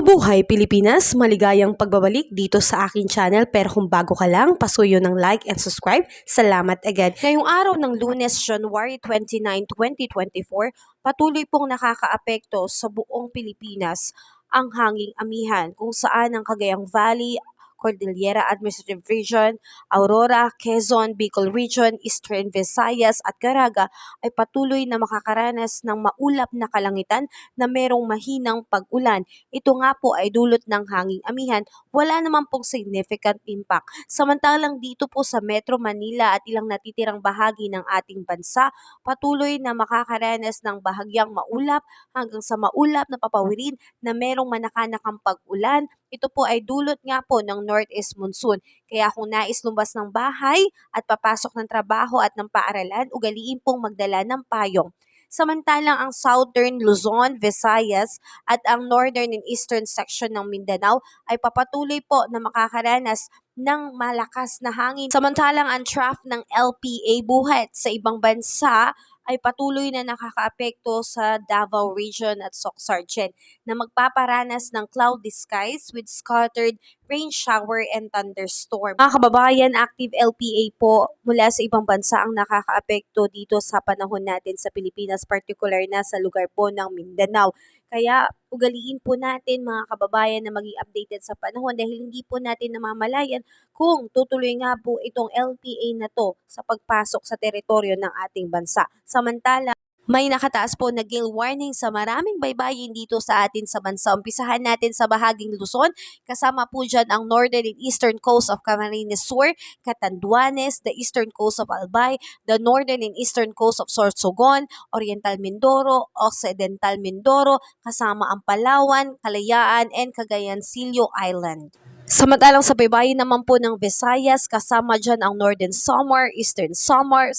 Mabuhay Pilipinas! Maligayang pagbabalik dito sa aking channel, pero kung bago ka lang, pasuyo ng like and subscribe. Salamat agad. Ngayong araw ng Lunes, January 29, 2024, patuloy pong nakakaapekto sa buong Pilipinas ang hanging amihan, kung saan ang Cagayan Valley, Cordillera Administrative Region, Aurora, Quezon, Bicol Region, Eastern Visayas at Caraga ay patuloy na makakaranas ng maulap na kalangitan na merong mahinang pag-ulan. Ito nga po ay dulot ng hanging amihan, wala naman pong significant impact. Samantalang dito po sa Metro Manila at ilang natitirang bahagi ng ating bansa, patuloy na makakaranas ng bahagyang maulap hanggang sa maulap na papawirin na merong manakanakang pag-ulan. Ito po ay dulot nga po ng northeast monsoon. Kaya kung nais lumabas ng bahay at papasok ng trabaho at ng paaralan, ugaliin pong magdala ng payong. Samantalang ang Southern Luzon, Visayas at ang Northern and Eastern section ng Mindanao ay papatuloy po na makakaranas ng malakas na hangin. Samantalang ang trough ng LPA buhat sa ibang bansa ay patuloy na nakakaapekto sa Davao Region at Soc-Sargen na magpaparanas ng cloudy skies with scattered rain shower and thunderstorm. Mga kababayan, active LPA po mula sa ibang bansa ang nakakaapekto dito sa panahon natin sa Pilipinas, particular na sa lugar po ng Mindanao. Kaya ugaliin po natin mga kababayan na maging updated sa panahon dahil hindi po natin namamalayan kung tutuloy nga po itong LPA na to sa pagpasok sa teritoryo ng ating bansa. Samantala, may nakataas po na gale warning sa maraming baybayin dito sa atin sa bansa. Umpisahan natin sa bahaging Luzon. Kasama po dyan ang northern and eastern coast of Camarines Sur, Catanduanes, the eastern coast of Albay, the northern and eastern coast of Sorsogon, Oriental Mindoro, Occidental Mindoro, kasama ang Palawan, Kalayaan, and Cagayan Silio Island. Samantalang sa baybayin naman po ng Visayas, kasama dyan ang Northern Samar, Eastern Samar,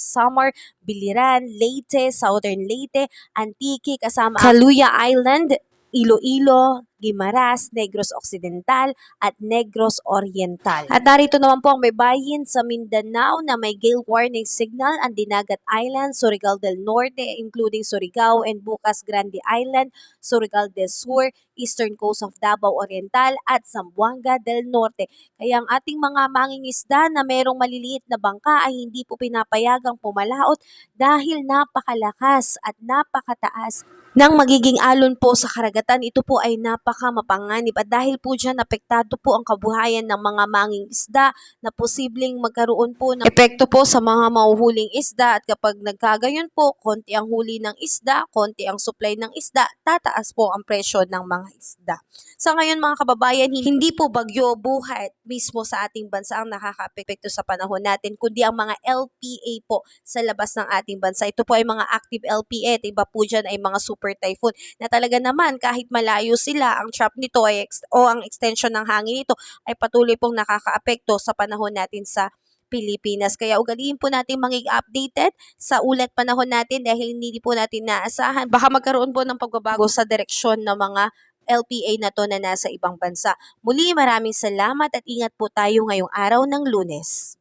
Biliran, Leyte, Southern Leyte, Antique, kasama Caluya Island, Iloilo, Guimaras, Negros Occidental, at Negros Oriental. At narito naman po ang baybayin sa Mindanao na may gale warning signal, ang Dinagat Island, Surigao del Norte, including Surigao and Bucas Grande Island, Surigao del Sur, eastern coast of Davao Oriental, at Zamboanga del Norte. Kaya ang ating mga mangingisda na merong maliliit na bangka ay hindi po pinapayagang pumalaot dahil napakalakas at napakataas nang magiging alon po sa karagatan. Ito po ay napakamapanganib at dahil po dyan apektado po ang kabuhayan ng mga mangingisda na posibleng magkaroon po ng epekto po sa mga mahuhuling isda, at kapag nagkagayon po, konti ang huli ng isda, konti ang supply ng isda, tataas po ang presyo ng mga isda. Sa ngayon mga kababayan, hindi po bagyo buhat mismo sa ating bansa ang nakakaapekto sa panahon natin, kundi ang mga LPA po sa labas ng ating bansa. Ito po ay mga active LPA at iba po dyan ay mga super typhoon na talaga naman kahit malayo sila, ang trap nito ay ang extension ng hangin nito ay patuloy pong nakakaapekto sa panahon natin sa Pilipinas. Kaya ugaliin po natin maging updated sa ulat panahon natin dahil hindi po natin naasahan. Baka magkaroon po ng pagbabago sa direksyon ng mga LPA na to na nasa ibang bansa. Muli, maraming salamat at ingat po tayo ngayong araw ng Lunes.